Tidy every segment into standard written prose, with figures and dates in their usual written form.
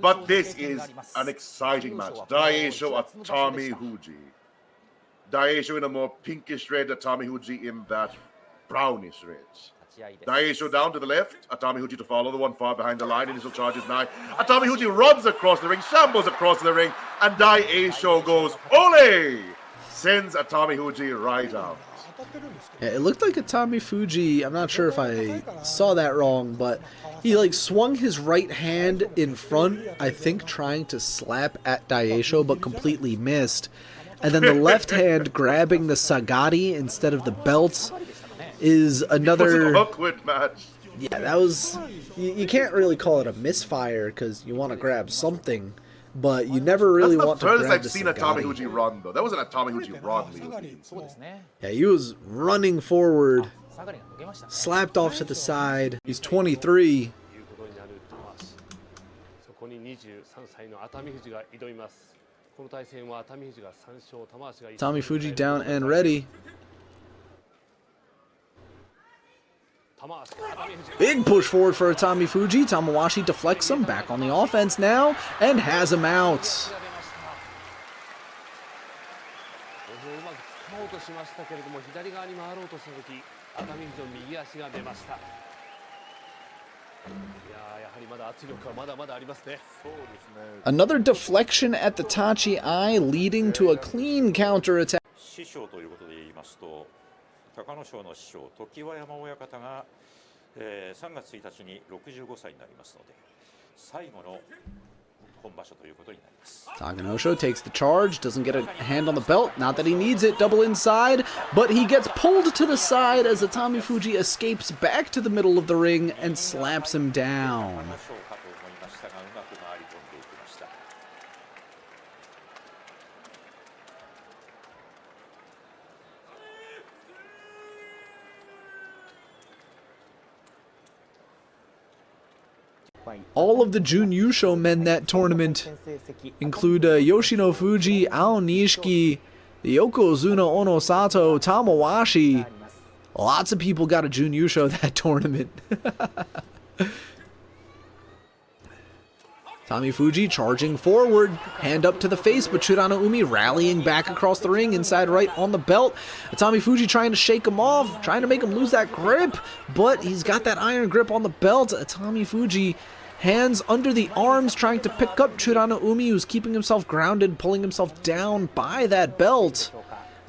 But this is an exciting match. Daieisho Atamifuji. Daieisho in a more pinkish red, Atamifuji in that brownish red. Daieisho down to the left, Atamifuji to follow, the one far behind the line, initial charges now. Atamifuji runs across the ring, shambles across the ring, and Daieisho goes, ole! Sends Atamifuji right out. Yeah, it looked like Atamifuji, I'm not sure if I saw that wrong, but he like swung his right hand in front, I think trying to slap at Daieisho, but completely missed. And then the left hand grabbing the sagari instead of the belt is another... It was an awkward match. Yeah, that was... You can't really call it a misfire because you want to grab something, but you never really want to grab the That's the furthest I've seen sagari. Atamifuji run, though. That was an Atamifuji run. Yeah, he was running forward, slapped off to the side. He's 23. Atamifuji down and ready. Big push forward for Atamifuji. Tamawashi deflects him, back on the offense now, and has him out. Another deflection at the Tachi Eye, leading to a clean counter attack. 隆の勝の師匠常盤山親方が、3月1日に65歳になりますので最後の本場所ということになります。 Jun-Yusho takes the charge, doesn't get a hand on the belt, not that he needs it, double inside, but he gets pulled to the side as Atamifuji escapes back to the middle of the ring and slaps him down. All of the Jun-Yusho men that tournament include Yoshino Fuji, Aminishiki, Yokozuna Onosato, Tamawashi. Lots of people got a Jun-Yusho that tournament. Atamifuji charging forward, hand up to the face, but Churanoumi rallying back across the ring, inside right on the belt. Atamifuji trying to shake him off, trying to make him lose that grip, but he's got that iron grip on the belt. Atamifuji, hands under the arms, trying to pick up Churanoumi, who's keeping himself grounded, pulling himself down by that belt.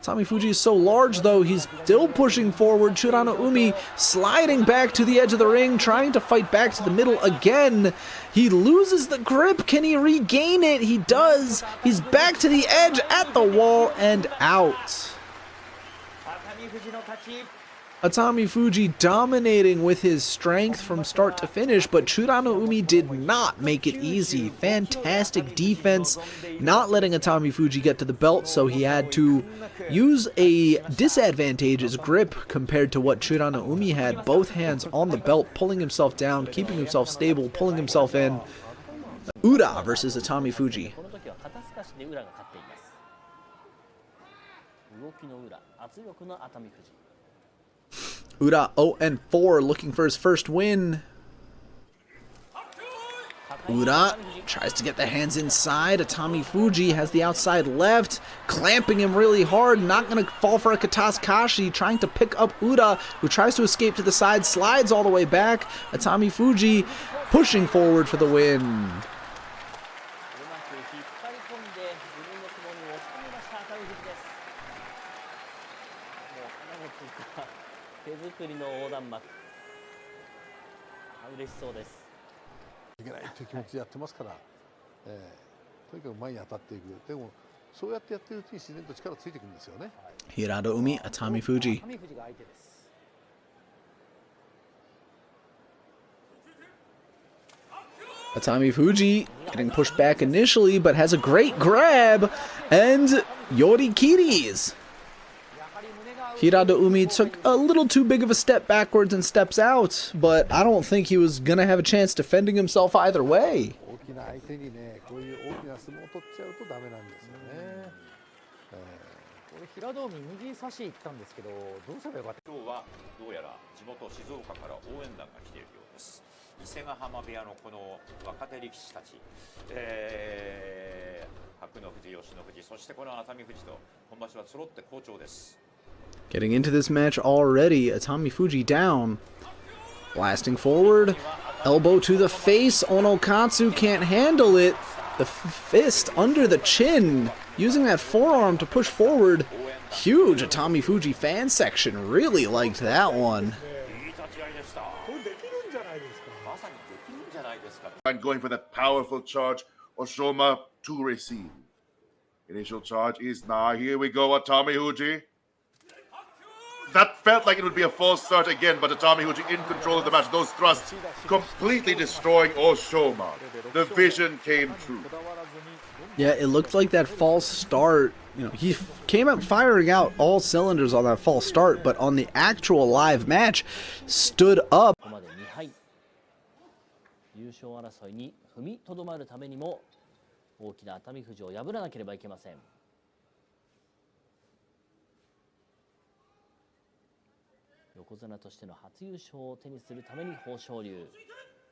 Atamifuji is so large, though, he's still pushing forward. Churanoumi sliding back to the edge of the ring, trying to fight back to the middle again. He loses the grip. Can he regain it? He does. He's back to the edge, at the wall, and out. Atamifuji dominating with his strength from start to finish, but Churanoumi did not make it easy. Fantastic defense, not letting Atamifuji get to the belt, so he had to use a disadvantageous grip compared to what Churanoumi had. Both hands on the belt, pulling himself down, keeping himself stable, pulling himself in. Ura versus Atamifuji. Ura 0-4, looking for his first win. Ura tries to get the hands inside. Atamifuji has the outside left, clamping him really hard. Not going to fall for a Katasukashi, trying to pick up Ura, who tries to escape to the side, slides all the way back. Atamifuji pushing forward for the win. LeoDickinsonSumo, Atamifuji. Atamifuji getting pushed back initially, but has a great grab, and Yorikiri's. LeoDickinsonSumo took a little too big of a step backwards and steps out, but I don't think he was going to have a chance defending himself either way. 伊勢ヶ浜部屋のこの若手力士たち、白の富士、吉の富士、そしてこの熱海富士と今場所は揃って好調です。 Getting into this match already, Atamifuji down. Blasting forward, elbow to the face. Onosato can't handle it. The fist under the chin, using that forearm to push forward. Huge Atamifuji fan section, really liked that one. And going for that powerful charge, Oshoma to receive. Initial charge is now. Here we go, Atamifuji. That felt like it would be a false start again, but Atamifuji in control of the match. Those thrusts completely destroying Oshoma. The vision came true. Yeah, it looked like that false start. You know, he came out firing out all cylinders on that false start, but on the actual live match, stood up. 優勝争いに踏みとどまるためにも大きな熱海富士を破らなければいけません。横綱としての初優勝を手にするために豊昇龍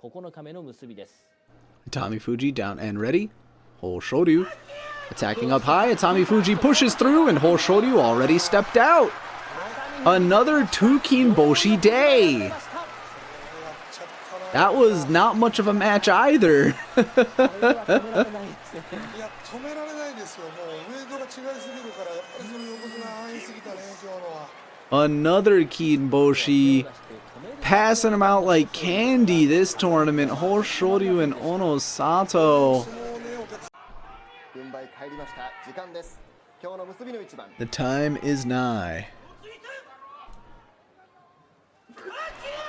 9日目の結びです。 Atamifuji down and ready. Hoshoryu attacking up high. Atamifuji pushes through and Hoshoryu already stepped out. Another Tukin Boshi day. That was not much of a match either. Another Kinboshi passing him out like candy this tournament. Hoshoryu and Onosato. The time is nigh.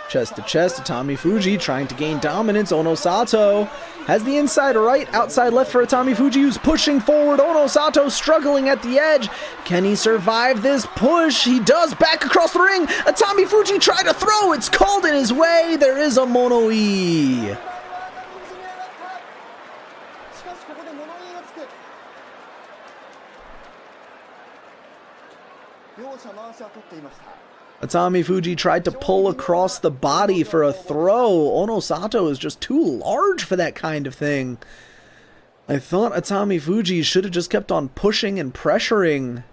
Chest to chest, Atamifuji trying to gain dominance. Onosato has the inside right, outside left for Atamifuji, who's pushing forward. Onosato struggling at the edge. Can he survive this push? He does. Back across the ring. Atamifuji tried to throw. It's called in his way. There is a mono-e. Atamifuji tried to pull across the body for a throw. Onosato is just too large for that kind of thing. I thought Atamifuji should have just kept on pushing and pressuring.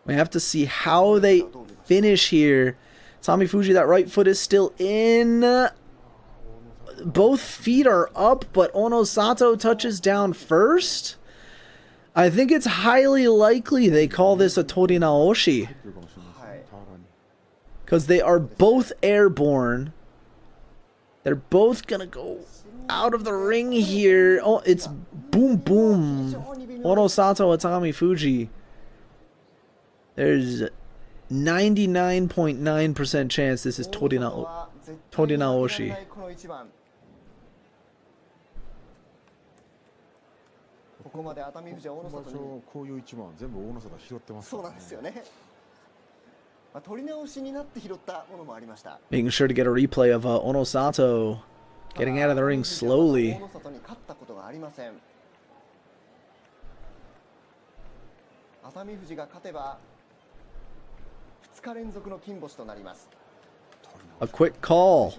We have to see how they finish here. Atamifuji, that right foot is still in. Both feet are up, but Onosato touches down first. I think it's highly likely they call this a Torinaoshi, because they are both airborne. They're both gonna go out of the ring here. Oh, it's boom boom. Onosato Atamifuji. There's 99.9% chance this is Torinaoshi. ここまで熱海富士は大野里にこういう一番全部大野里拾ってます。そうなんですよね。取り直しになって拾ったものもありました。Making sure to get a replay of Onosato getting out of the ring slowly. 大野里に勝ったことがありません。熱海富士が勝てば2日連続の金星となります。A quick call.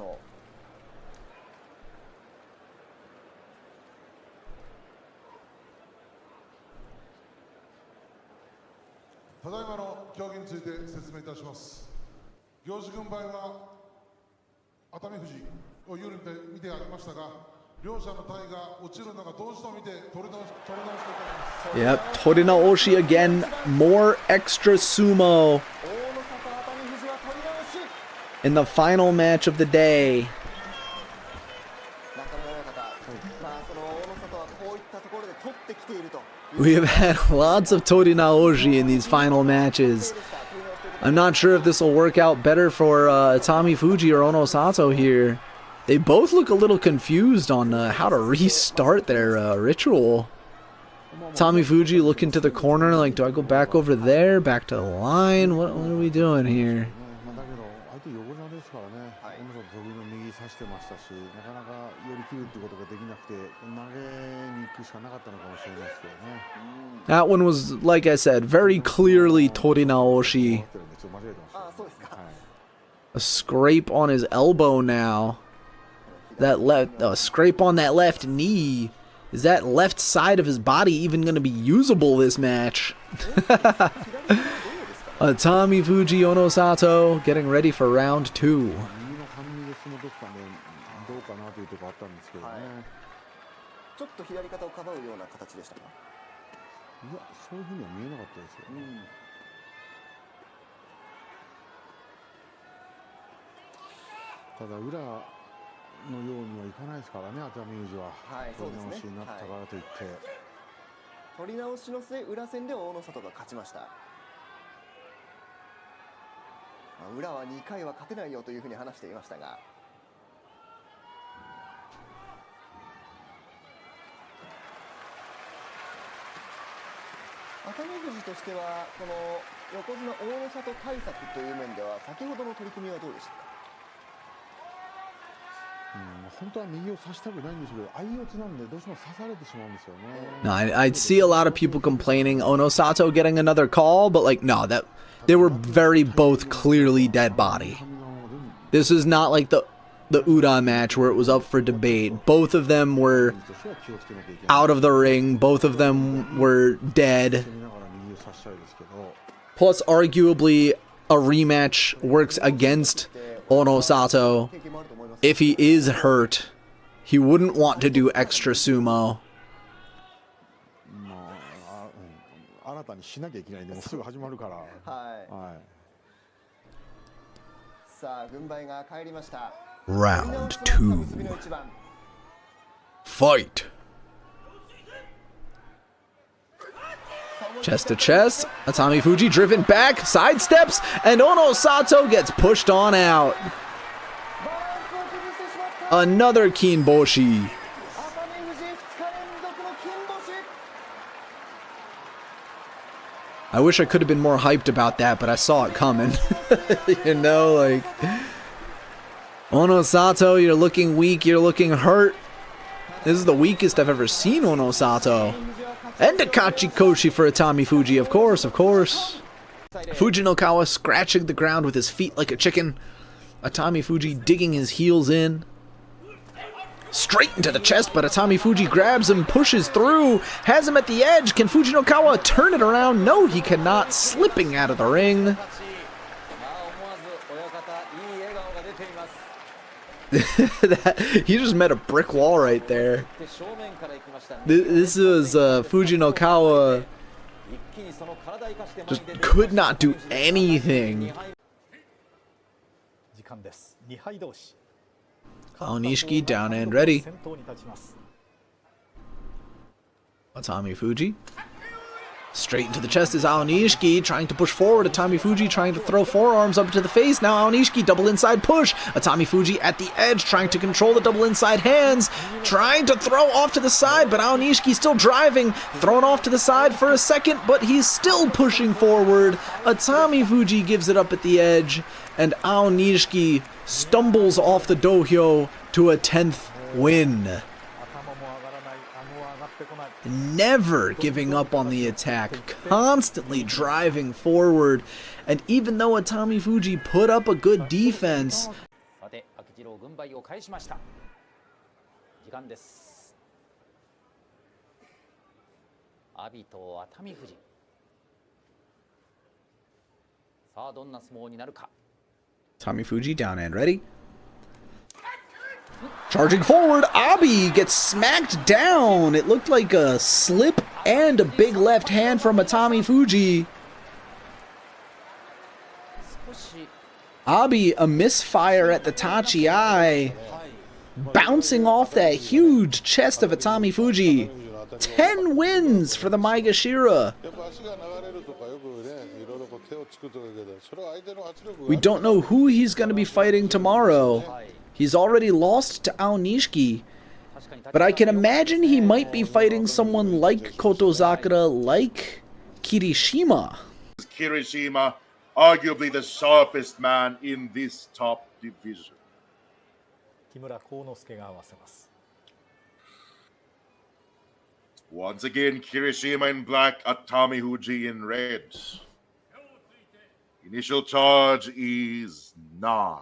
ただいまの競技について説明いたします。行司軍配は熱海富士を有利で見てありましたが、両者の体が落ちるのが同時と見て取り直していただきます。Yep, Torinaoshi again, more extra sumo in the final match of the day. We have had lots of Torinaoshi in these final matches. I'm not sure if this will work out better for Atamifuji or Onosato here. They both look a little confused on how to restart their ritual. Atamifuji looking to the corner like, do I go back over there, back to the line? What are we doing here? ですからね、小野里得意の右差してましたし、なかなか寄り切るってことができなくて、投げに行くしかなかったのかもしれないですけどね。That one was, like I said, very clearly Torinaoshi. A scrape on his elbow now. That scrape on that left knee. Is that left side of his body even going to be usable this match? Atamifuji Onosato getting ready for round 2. No, I'd see a lot of people complaining Onosato getting another call, but like no, that they were very both clearly dead body. This is not like the Uda match where it was up for debate. Both of them were out of the ring. Both of them were dead. Plus, arguably, a rematch works against Onosato. If he is hurt, he wouldn't want to do extra sumo. Round 2. Fight. Chest to chest, Atamifuji driven back, sidesteps, and Onosato gets pushed on out. Another Kinboshi. I wish I could have been more hyped about that, but I saw it coming. You know, like, Onosato, you're looking weak, you're looking hurt. This is the weakest I've ever seen Onosato. And a Kachikoshi for Atamifuji, of course, of course. Fujinokawa scratching the ground with his feet like a chicken. Atamifuji digging his heels in. Straight into the chest, but Atamifuji grabs him, pushes through, has him at the edge. Can Fujinokawa turn it around? No, he cannot, slipping out of the ring. He just met a brick wall right there. This was Fujinokawa just could not do anything. Aminishiki down and ready. Atamifuji. Straight into the chest is Aminishiki, trying to push forward. Atamifuji trying to throw forearms up to the face. Now Aminishiki, double inside push. Atamifuji at the edge, trying to control the double inside hands. Trying to throw off to the side, but Aminishiki still driving. Thrown off to the side for a second, but he's still pushing forward. Atamifuji gives it up at the edge, and Aminishiki stumbles off the dohyo to a 10th win. Never giving up on the attack, constantly driving forward, and even though Atamifuji put up a good defense, Atamifuji down and ready. Charging forward, Abi gets smacked down. It looked like a slip and a big left hand from Atamifuji. Abi, a misfire at the Tachi-ai, bouncing off that huge chest of Atamifuji. 10 wins for the Maegashira. We don't know who he's going to be fighting tomorrow. He's already lost to Aminishiki, but I can imagine he might be fighting someone like Kotozakura, like Kirishima. Kirishima arguably the sharpest man in this top division. Once again, Kirishima in black, Atamifuji in red. Initial charge is 9.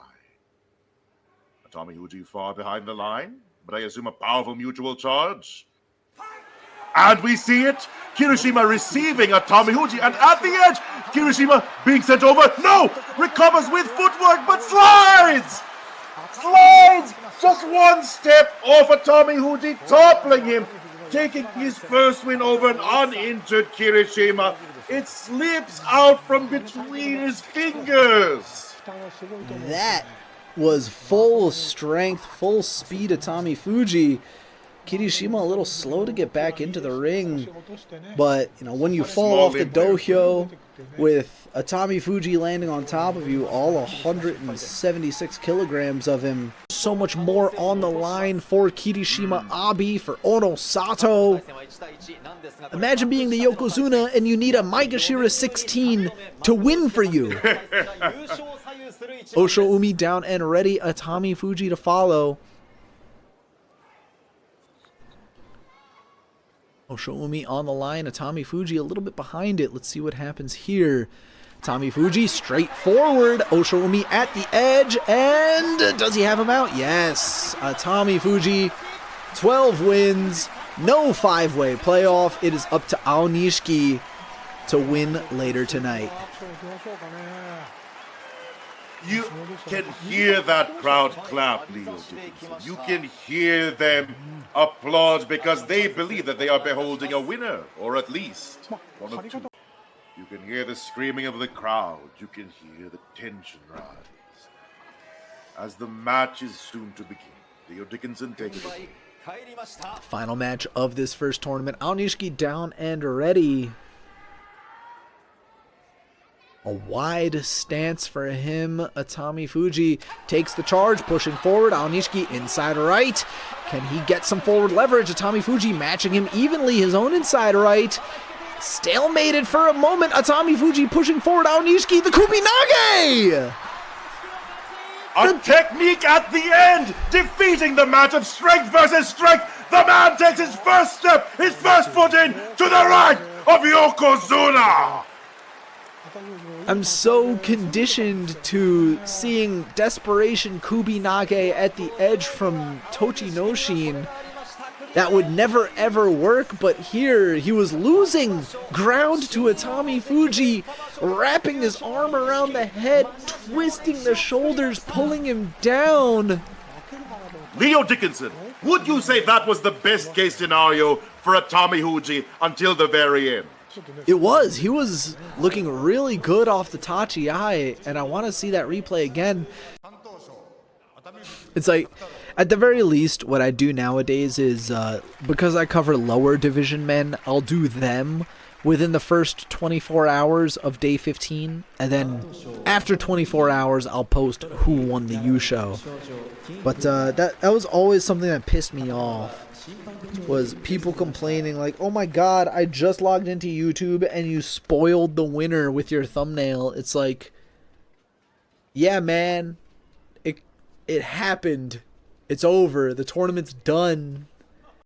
Atamifuji far behind the line, but I assume a powerful mutual charge. And we see it. Kirishima receiving Atamifuji, and at the edge, Kirishima being sent over. No! Recovers with footwork, but slides! Slides! Just one step off Atamifuji, toppling him, taking his first win over an uninjured Kirishima. It slips out from between his fingers. That was full strength, full speed Atamifuji. Kirishima a little slow to get back into the ring, but you know, when you fall off the dohyo with Atamifuji landing on top of you, all 176 kilograms of him, so much more on the line for Kirishima Abi, for Onosato. Imagine being the Yokozuna and you need a Maegashira 16 to win for you. Oshoumi down and ready, Atamifuji to follow. Oshoumi on the line, Atamifuji a little bit behind it. Let's see what happens here. Atamifuji straight forward, Oshoumi at the edge, and does he have him out? Yes, Atamifuji, 12 wins, no 5-way playoff. It is up to Aminishiki to win later tonight. You can hear that crowd clap, LeoDickinson. You can hear them applaud because they believe that they are beholding a winner, or at least one of two. You can hear the screaming of the crowd. You can hear the tension rise. As the match is soon to begin, LeoDickinson takes it away. Final match of this first tournament. Aminishiki down and ready. A wide stance for him. Atamifuji takes the charge, pushing forward. Aminishiki inside right. Can he get some forward leverage? Atamifuji matching him evenly. His own inside right. Stalemated for a moment. Atamifuji pushing forward. Aminishiki, the Kubinage! A technique at the end, defeating the match of strength versus strength. The man takes his first step, his first foot in to the right of Yokozuna. I'm so conditioned to seeing desperation Kubinage at the edge from Tochinoshin. That would never ever work, but here he was losing ground to Atamifuji, wrapping his arm around the head, twisting the shoulders, pulling him down. LeoDickinson, would you say that was the best case scenario for Atamifuji until the very end? It was. He was looking really good off the Tachi-ai, and I want to see that replay again. It's like, at the very least, what I do nowadays is, because I cover lower division men, I'll do them within the first 24 hours of day 15, and then after 24 hours, I'll post who won the Yusho. But that was always something that pissed me off. Was people complaining like, oh my god, I just logged into YouTube and you spoiled the winner with your thumbnail. It's like, yeah man, it happened. It's over. The tournament's done.